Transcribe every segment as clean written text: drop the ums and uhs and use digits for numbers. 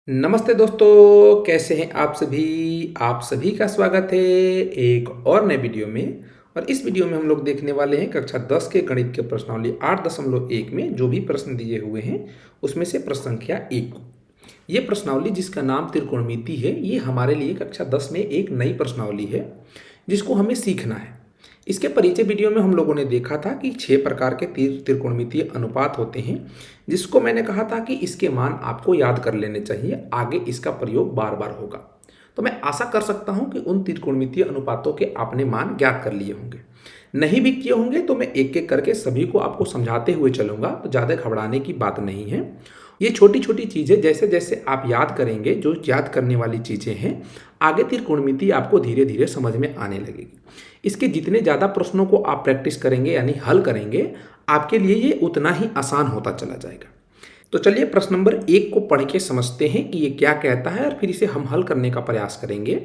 नमस्ते दोस्तों, कैसे हैं आप सभी? आप सभी का स्वागत है एक और नए वीडियो में। और इस वीडियो में हम लोग देखने वाले हैं कक्षा 10 के गणित के प्रश्नावली 8.1 में जो भी प्रश्न दिए हुए हैं उसमें से प्रश्न संख्या 1। ये प्रश्नावली जिसका नाम त्रिकोणमिति है, ये हमारे लिए कक्षा 10 में एक नई प्रश्नावली है जिसको हमें सीखना है। इसके परिचय वीडियो में हम लोगों ने देखा था कि 6 प्रकार के त्रिकोणमितीय अनुपात होते हैं, जिसको मैंने कहा था कि इसके मान आपको याद कर लेने चाहिए, आगे इसका प्रयोग बार बार होगा। तो मैं आशा कर सकता हूं कि उन त्रिकोणमितीय अनुपातों के आपने मान ज्ञात कर लिए होंगे। नहीं भी किए होंगे तो मैं एक एक करके सभी को आपको समझाते हुए चलूंगा, तो ज़्यादा घबराने की बात नहीं है। ये छोटी छोटी चीज़ें जैसे जैसे आप याद करेंगे, जो याद करने वाली चीज़ें हैं, आगे त्रिकोणमिति आपको धीरे धीरे समझ में आने लगेगी। इसके जितने ज़्यादा प्रश्नों को आप प्रैक्टिस करेंगे यानी हल करेंगे, आपके लिए ये उतना ही आसान होता चला जाएगा। तो चलिए प्रश्न नंबर 1 को पढ़ के समझते हैं कि ये क्या कहता है और फिर इसे हम हल करने का प्रयास करेंगे।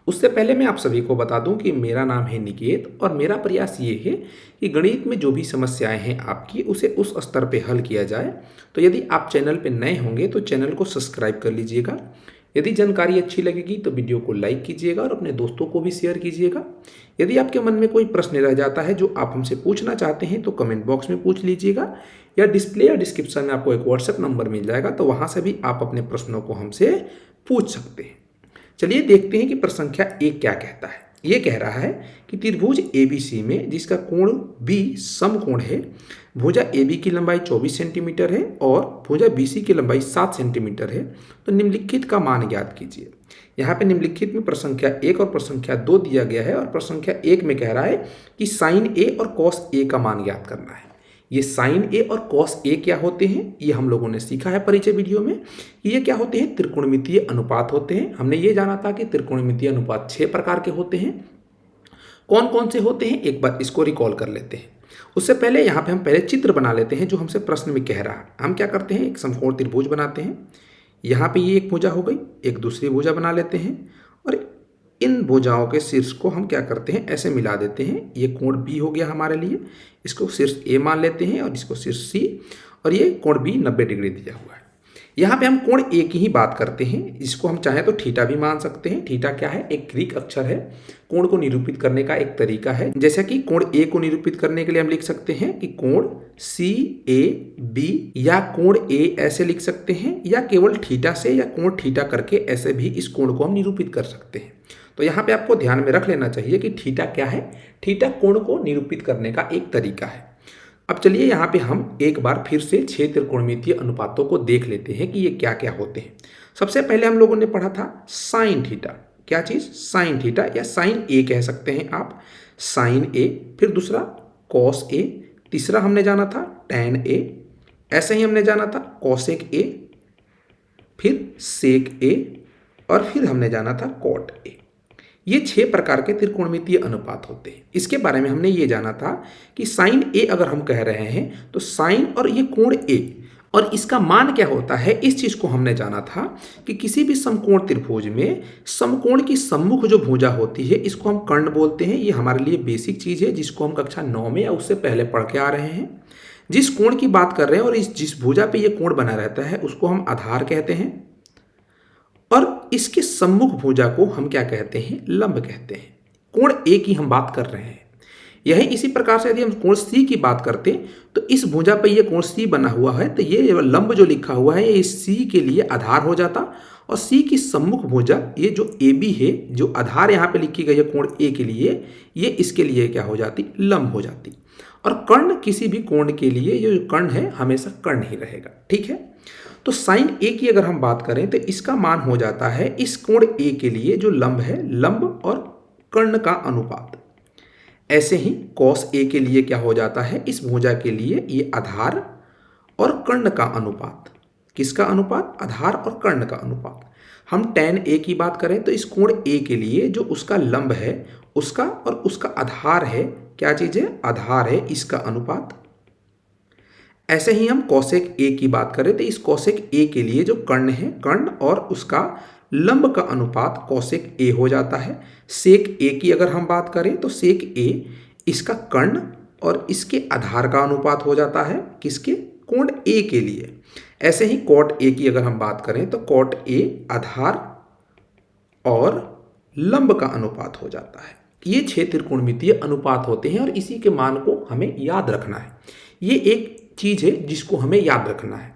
उससे पहले मैं आप सभी को बता दूं कि मेरा नाम है निकेत और मेरा प्रयास ये है कि गणित में जो भी समस्याएं हैं आपकी, उसे उस स्तर पे हल किया जाए। तो यदि आप चैनल पे नए होंगे तो चैनल को सब्सक्राइब कर लीजिएगा। यदि जानकारी अच्छी लगेगी तो वीडियो को लाइक कीजिएगा और अपने दोस्तों को भी शेयर कीजिएगा। यदि आपके मन में कोई प्रश्न रह जाता है जो आप हमसे पूछना चाहते हैं तो कमेंट बॉक्स में पूछ लीजिएगा, या डिस्प्ले या डिस्क्रिप्शन में आपको एक व्हाट्सएप नंबर मिल जाएगा, तो वहाँ से भी आप अपने प्रश्नों को हमसे पूछ सकते हैं। चलिए देखते हैं कि प्रश्न संख्या 1 क्या कहता है। ये कह रहा है कि त्रिभुज ABC में जिसका कोण B समकोण है, भुजा AB की लंबाई 24 सेंटीमीटर है और भुजा BC की लंबाई 7 सेंटीमीटर है, तो निम्नलिखित का मान ज्ञात कीजिए। यहाँ पे निम्नलिखित में प्रश्न संख्या 1 और प्रश्न संख्या 2 दिया गया है और प्रश्न संख्या 1 में कह रहा है कि साइन A और कॉस A का मान ज्ञात करना है। ये साइन A और कॉस A क्या होते हैं, ये हम लोगों ने सीखा है परिचय वीडियो में। ये क्या होते हैं? त्रिकोणमितीय अनुपात होते हैं। हमने ये जाना था कि त्रिकोणमितीय अनुपात 6 प्रकार के होते हैं। कौन कौन से होते हैं, एक बार इसको रिकॉल कर लेते हैं। उससे पहले यहाँ पे हम पहले चित्र बना लेते हैं जो हमसे प्रश्न में कह रहा है। हम क्या करते हैं, एक समकोण त्रिभुज बनाते हैं। यहाँ पे ये एक भुजा हो गई, एक दूसरी भुजा बना लेते हैं और इन भुजाओं के शीर्ष को हम क्या करते हैं, ऐसे मिला देते हैं। ये कोण B हो गया हमारे लिए, इसको शीर्ष A मान लेते हैं और इसको शीर्ष C, और ये कोण B 90 डिग्री दिया हुआ है। यहाँ पे हम कोण A की ही बात करते हैं, जिसको हम चाहें तो थीटा भी मान सकते हैं। थीटा क्या है? एक ग्रीक अक्षर है, कोण को निरूपित करने का एक तरीका है। जैसा कि कोण A को निरूपित करने के लिए हम लिख सकते हैं कि कोण CAB, या कोण A ऐसे लिख सकते हैं, या केवल थीटा से या कोण थीटा करके ऐसे भी इस कोण को हम निरूपित कर सकते हैं। तो यहाँ पे आपको ध्यान में रख लेना चाहिए कि थीटा क्या है। थीटा कोण को निरूपित करने का एक तरीका है। अब चलिए यहाँ पे हम एक बार फिर से 6 त्रिकोणमितीय अनुपातों को देख लेते हैं कि ये क्या क्या होते हैं। सबसे पहले हम लोगों ने पढ़ा था साइन थीटा। क्या चीज़? साइन थीटा, या साइन A कह सकते हैं आप, साइन A। फिर दूसरा कॉस A, तीसरा हमने जाना था टैन A, ऐसे ही हमने जाना था कॉसेक A, फिर सेक A, और फिर हमने जाना था कॉट A। ये 6 प्रकार के त्रिकोणमितीय अनुपात होते हैं। इसके बारे में हमने ये जाना था कि साइन A अगर हम कह रहे हैं तो साइन और ये कोण A और इसका मान क्या होता है, इस चीज को हमने जाना था कि किसी भी समकोण त्रिभुज में समकोण की सम्मुख जो भुजा होती है, इसको हम कर्ण बोलते हैं। ये हमारे लिए बेसिक चीज है जिसको हम कक्षा 9 में या उससे पहले पढ़ के आ रहे हैं। जिस कोण की बात कर रहे हैं और जिस भुजा पे ये कोण बना रहता है उसको हम आधार कहते हैं, और इसके सम्मुख भुजा को हम क्या कहते हैं? लंब कहते हैं। कोण A की हम बात कर रहे हैं। यही इसी प्रकार से यदि हम कोण C की बात करते तो इस भुजा पर ये कोण C बना हुआ है, तो ये लंब जो लिखा हुआ है ये C के लिए आधार हो जाता, और C की सम्मुख भुजा ये जो AB है, जो आधार यहाँ पे लिखी गई है कोण A के लिए, ये इसके लिए क्या हो जाती? लंब हो जाती। और कर्ण किसी भी कोण के लिए ये जो कर्ण है हमेशा कर्ण ही रहेगा। ठीक है, तो साइन A की अगर हम बात करें तो इसका मान हो जाता है इस कोण A के लिए जो लंब है, लंब और कर्ण का अनुपात। ऐसे ही कॉस A के लिए क्या हो जाता है, इस भुजा के लिए ये आधार और कर्ण का अनुपात। किसका अनुपात? आधार और कर्ण का अनुपात। हम टैन A की बात करें तो इस कोण A के लिए जो उसका लंब है उसका और उसका आधार है, क्या चीज है? आधार है, इसका अनुपात। ऐसे ही हम कॉसेक A की बात करें तो इस कॉसेक A के लिए जो कर्ण है, कर्ण और उसका लंब का अनुपात कॉसेक A हो जाता है। सेक A की अगर हम बात करें तो सेक A इसका कर्ण और इसके आधार का अनुपात हो जाता है, किसके? कोण ए के लिए। ऐसे ही कॉट ए की अगर हम बात करें तो कॉट ए आधार और लंब का अनुपात हो जाता है। ये 6 त्रिकोणमितीय अनुपात होते हैं और इसी के मान को हमें याद रखना है। ये एक चीज़ है जिसको हमें याद रखना है।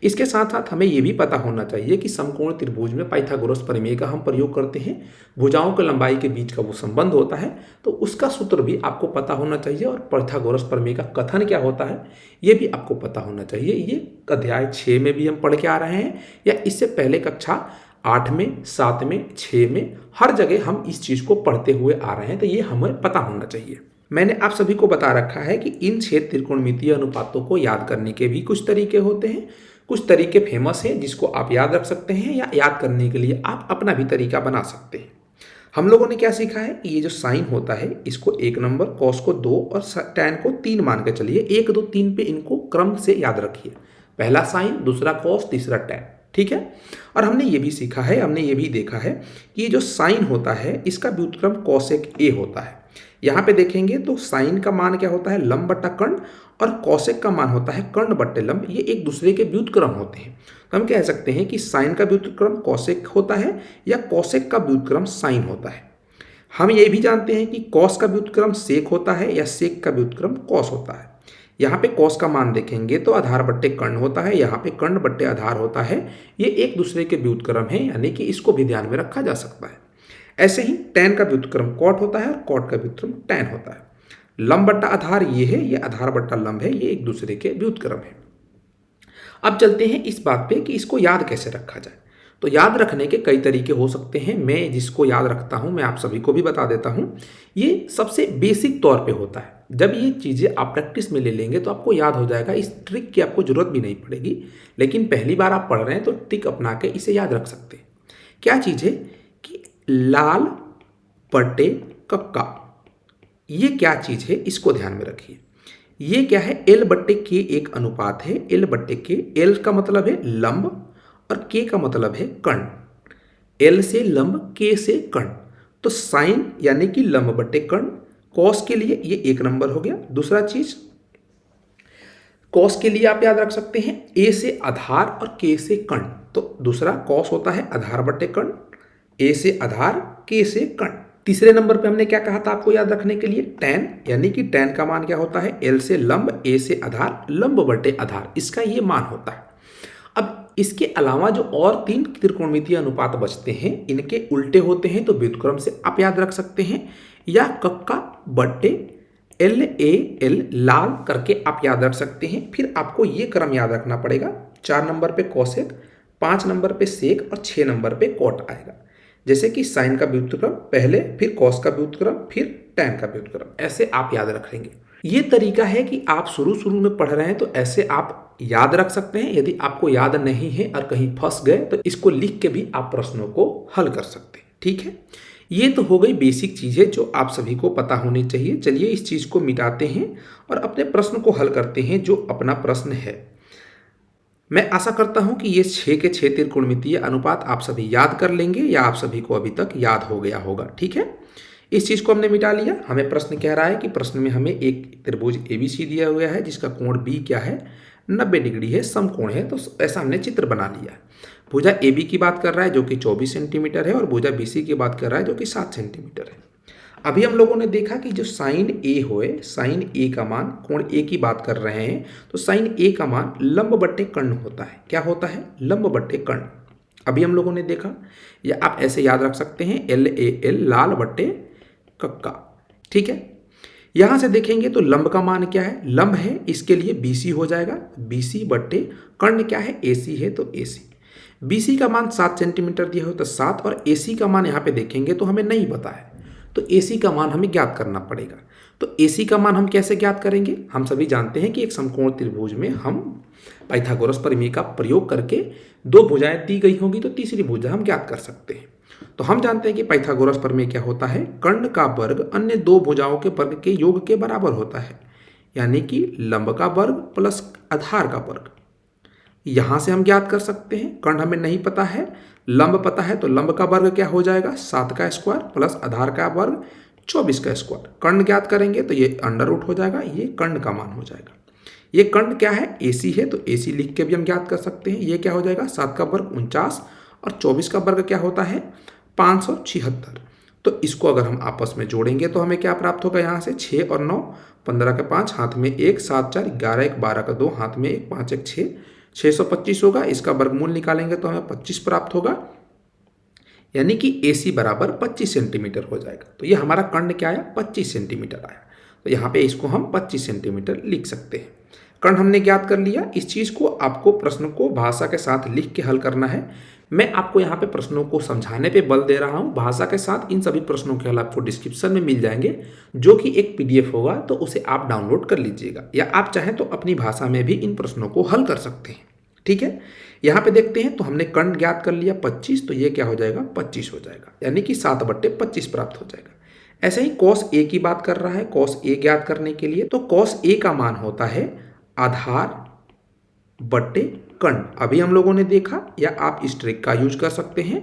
इसके साथ साथ हमें ये भी पता होना चाहिए कि समकोण त्रिभुज में पाइथागोरस प्रमेय का हम प्रयोग करते हैं। भुजाओं की लंबाई के बीच का वो संबंध होता है, तो उसका सूत्र भी आपको पता होना चाहिए और पाइथागोरस प्रमेय का कथन क्या होता है ये भी आपको पता होना चाहिए। ये अध्याय 6 में भी हम पढ़ के आ रहे हैं या इससे पहले कक्षा 8 में, 7 में, 6 में, हर जगह हम इस चीज़ को पढ़ते हुए आ रहे हैं, तो ये हमें पता होना चाहिए। मैंने आप सभी को बता रखा है कि इन 6 त्रिकोणमितीय अनुपातों को याद करने के भी कुछ तरीके होते हैं। कुछ तरीके फेमस हैं जिसको आप याद रख सकते हैं या याद करने के लिए आप अपना भी तरीका बना सकते हैं। हम लोगों ने क्या सीखा है कि ये जो साइन होता है इसको 1 नंबर, कॉस को 2 और टैन को 3 मान के चलिए। 1, 2, 3 पे इनको क्रम से याद रखिए। पहला साइन, दूसरा कॉस, तीसरा टैन, ठीक है। और हमने ये भी सीखा है, हमने ये भी देखा है कि ये जो साइन होता है इसका व्युत्क्रम कोसेक ए होता है। यहाँ पे देखेंगे तो साइन का मान क्या होता है, लंब बट्टा कर्ण, और कोसेक का मान होता है कर्ण बट्टे लंब। ये एक दूसरे के व्युत्क्रम होते हैं। तो हम कह सकते हैं कि साइन का व्युत्क्रम कोसेक होता है या कोसेक का व्युत्क्रम साइन होता है। हम ये भी जानते हैं कि कॉस का व्युत्क्रम सेक होता है या सेक का व्युत्क्रम कॉस होता है। यहाँ पे कॉस का मान देखेंगे तो आधार बट्टे कर्ण होता है, यहाँ पे कर्ण बट्टे आधार होता है। ये एक दूसरे के व्युत्क्रम है, यानी कि इसको भी ध्यान में रखा जा सकता है। ऐसे ही टैन का व्युत्क्रम कॉट होता है और कॉट का व्युत्क्रम टैन होता है। लंब बट्टा आधार ये है, ये आधार बट्टा लंब है, ये एक दूसरे के व्युत्क्रम है। अब चलते हैं इस बात पे कि इसको याद कैसे रखा जाए। तो याद रखने के कई तरीके हो सकते हैं। मैं जिसको याद रखता हूं मैं आप सभी को भी बता देता हूं। ये सबसे बेसिक तौर पे होता है। जब ये चीज़ें आप प्रैक्टिस में ले लेंगे तो आपको याद हो जाएगा। इस ट्रिक की आपको जरूरत भी नहीं पड़ेगी, लेकिन पहली बार आप पढ़ रहे हैं तो ट्रिक अपना के इसे याद रख सकते हैं। क्या चीज़ है कि लाल बट्टे कक्का, ये क्या चीज़ है इसको ध्यान में रखिए। ये क्या है, एल बट्टे के एक अनुपात है। एल बट्टे के, एल का मतलब है लंब और के का मतलब है कर्ण। एल से लंब, के से कर्ण। तो साइन यानी कि लंब बट्टे कर्ण। कॉस के लिए ये 1 नंबर हो गया। दूसरा चीज कॉस के लिए आप याद रख सकते हैं ए से आधार और के से कर्ण। तो दूसरा कॉस होता है आधार बट्टे कर्ण, ए से आधार, के से कर्ण। तीसरे नंबर पे हमने क्या कहा था आपको याद रखने के लिए, टैन, यानी कि टैन का मान क्या होता है, एल से लंब, ए से आधार, लंब बटे आधार, इसका ये मान होता है। अब इसके अलावा जो और 3 त्रिकोणमितीय अनुपात बचते हैं इनके उल्टे होते हैं, तो व्युत्क्रम से आप याद रख सकते हैं, या कक्का बट्टे एल ए एल लाल करके आप याद रख सकते हैं। फिर आपको ये क्रम याद रखना पड़ेगा। 4 नंबर पे कोसेक, 5 नंबर पे सेक और 6 नंबर पे कॉट आएगा। जैसे कि साइन का व्युत्क्रम पहले, फिर कॉस का व्युत्क्रम, फिर टैन का व्युत्क्रम, ऐसे आप याद रखेंगे। ये तरीका है कि आप शुरू में पढ़ रहे हैं तो ऐसे आप याद रख सकते हैं। यदि आपको याद नहीं है और कहीं फंस गए तो इसको लिख के भी आप प्रश्नों को हल कर सकते हैं। ठीक है, ये तो हो गई बेसिक चीज़ें जो आप सभी को पता होनी चाहिए। चलिए इस चीज़ को मिटाते हैं और अपने प्रश्न को हल करते हैं जो अपना प्रश्न है। मैं आशा करता हूं कि ये 6 के 6 त्रिकोणमितीय अनुपात आप सभी याद कर लेंगे या आप सभी को अभी तक याद हो गया होगा। ठीक है, इस चीज़ को हमने मिटा लिया। हमें प्रश्न कह रहा है कि प्रश्न में हमें एक त्रिभुज ABC दिया हुआ है जिसका कोण B क्या है, 90 डिग्री है, समकोण है। तो ऐसा हमने चित्र बना लिया। भुजा AB की बात कर रहा है जो कि 24 सेंटीमीटर है और भुजा BC की बात कर रहा है जो कि 7 सेंटीमीटर है। अभी हम लोगों ने देखा कि जो साइन ए होए, साइन ए का मान, कोण ए की बात कर रहे हैं तो साइन ए का मान लंब बट्टे कर्ण होता है। क्या होता है, लंब बट्टे कर्ण। अभी हम लोगों ने देखा, या आप ऐसे याद रख सकते हैं एल ए एल लाल बट्टे कक्का। ठीक है, यहां से देखेंगे तो लंब का मान क्या है, लंब है, इसके लिए BC हो जाएगा। BC बट्टे कर्ण क्या है, AC है तो AC। BC का मान 7 सेंटीमीटर दिया हो तो 7, और AC का मान यहाँ पे देखेंगे तो हमें नहीं पता है, तो AC का मान हमें ज्ञात करना पड़ेगा। तो AC का मान हम कैसे ज्ञात करेंगे, हम सभी जानते हैं कि एक समकोण त्रिभुज में हम पाइथागोरस प्रमेय का प्रयोग करके 2 भुजाएं दी गई होंगी तो तीसरी भुजा हम ज्ञात कर सकते हैं। तो हम जानते हैं कि पाइथागोरस प्रमेय क्या होता है, कर्ण का वर्ग अन्य 2 भुजाओं के वर्ग के योग के बराबर होता है, यानी कि लंब का वर्ग प्लस आधार का वर्ग। यहां से हम ज्ञात कर सकते हैं। कर्ण हमें नहीं पता है, लंब पता है, तो लंब का वर्ग क्या हो जाएगा, 7 का स्क्वायर प्लस आधार का वर्ग 24 का स्क्वायर। कर्ण ज्ञात करेंगे तो ये अंडर रूट हो जाएगा, ये कर्ण का मान हो जाएगा। ये कर्ण क्या है, AC है, तो AC लिख के भी हम ज्ञात कर सकते हैं। ये क्या हो जाएगा, 7 का वर्ग 49 और 24 का वर्ग क्या होता है 576। तो इसको अगर हम आपस में जोड़ेंगे तो हमें क्या प्राप्त होगा, यहाँ से 6 और 9, 15 का 5 हाथ में 1, 7 4 11, 1 12 का 2 हाथ में 1, 5 1 6, 625 होगा। इसका वर्गमूल निकालेंगे तो हमें 25 प्राप्त होगा, यानी कि AC बराबर 25 सेंटीमीटर हो जाएगा। तो ये हमारा कर्ण क्या आया, 25 सेंटीमीटर आया। तो यहाँ पे इसको हम 25 सेंटीमीटर लिख सकते हैं। कर्ण हमने ज्ञात कर लिया। इस चीज़ को आपको प्रश्न को भाषा के साथ लिख के हल करना है। मैं आपको यहाँ पे प्रश्नों को समझाने पे बल दे रहा हूँ। भाषा के साथ इन सभी प्रश्नों के हल आपको डिस्क्रिप्शन में मिल जाएंगे, जो कि एक PDF होगा, तो उसे आप डाउनलोड कर लीजिएगा, या आप चाहें तो अपनी भाषा में भी इन प्रश्नों को हल कर सकते हैं। ठीक है, यहाँ पे देखते हैं। तो हमने कर्ण ज्ञात कर लिया 25, तो ये क्या हो जाएगा 25 हो जाएगा, यानी कि 7/25 प्राप्त हो जाएगा। ऐसे ही cos A की बात कर रहा है। cos A ज्ञात करने के लिए तो cos A का मान होता है आधार बट्टे कर्ण। अभी हम लोगों ने देखा, या आप इस ट्रिक का यूज कर सकते हैं,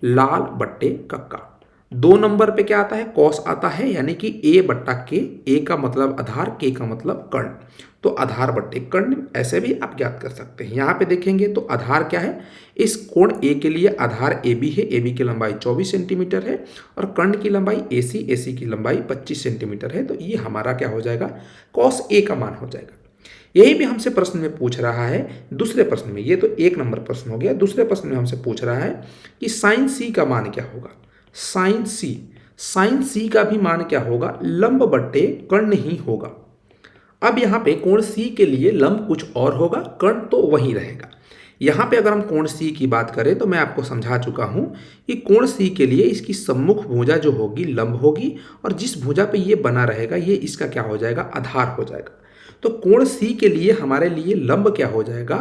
लाल बट्टे कक्का। 2 नंबर पे क्या आता है, cos आता है, यानी कि A/K। A का मतलब आधार, K का मतलब कर्ण, तो आधार बट्टे कर्ण ऐसे भी आप ज्ञात कर सकते हैं। यहाँ पे देखेंगे तो आधार क्या है, इस कोण A के लिए आधार AB है। AB की लंबाई 24 सेंटीमीटर है और कर्ण की लंबाई AC की लंबाई 25 सेंटीमीटर है। तो ये हमारा क्या हो जाएगा, cos A का मान हो जाएगा। यही भी हमसे प्रश्न में पूछ रहा है दूसरे प्रश्न में। ये तो 1 नंबर प्रश्न हो गया। दूसरे प्रश्न में हमसे पूछ रहा है कि साइन C का मान क्या होगा। साइन C का भी मान क्या होगा, लंब बट्टे कर्ण ही होगा। अब यहाँ पे कोण C के लिए लंब कुछ और होगा, कर्ण तो वही रहेगा। यहाँ पे अगर हम कोण C की बात करें तो मैं आपको समझा चुका हूँ कि कोण C के लिए इसकी सम्मुख भुजा जो होगी लंब होगी, और जिस भुजा पे ये बना रहेगा ये इसका क्या हो जाएगा, आधार हो जाएगा। तो कोण C के लिए हमारे लिए लंब क्या हो जाएगा,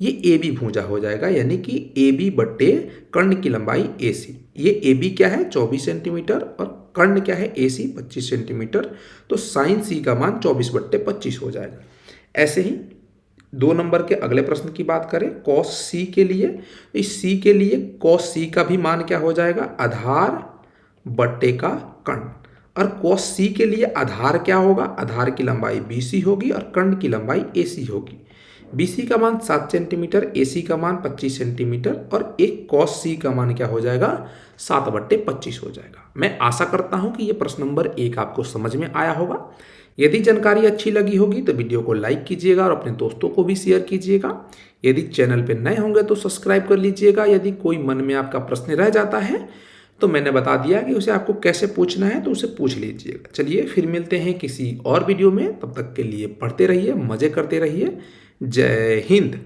ये AB भुजा हो जाएगा, यानी कि AB बट्टे कर्ण की लंबाई AC। ये AB क्या है 24 सेंटीमीटर और कर्ण क्या है AC 25 सेंटीमीटर। तो साइन C का मान 24/25 हो जाएगा। ऐसे ही 2 नंबर के अगले प्रश्न की बात करें, cos C के लिए, इस C के लिए cos C का भी मान क्या हो जाएगा, आधार बट्टे का कर्ण। और cos C के लिए आधार क्या होगा, आधार की लंबाई BC होगी और कर्ण की लंबाई AC होगी। BC का मान 7 सेंटीमीटर, AC का मान 25 सेंटीमीटर, और एक cos C का मान क्या हो जाएगा 7/25 हो जाएगा। मैं आशा करता हूं कि ये प्रश्न नंबर 1 आपको समझ में आया होगा। यदि जानकारी अच्छी लगी होगी तो वीडियो को लाइक कीजिएगा और अपने दोस्तों को भी शेयर कीजिएगा। यदि चैनल पर नए होंगे तो सब्सक्राइब कर लीजिएगा। यदि कोई मन में आपका प्रश्न रह जाता है तो मैंने बता दिया कि उसे आपको कैसे पूछना है, तो उसे पूछ लीजिएगा। चलिए फिर मिलते हैं किसी और वीडियो में, तब तक के लिए पढ़ते रहिए, मज़े करते रहिए। जय हिंद।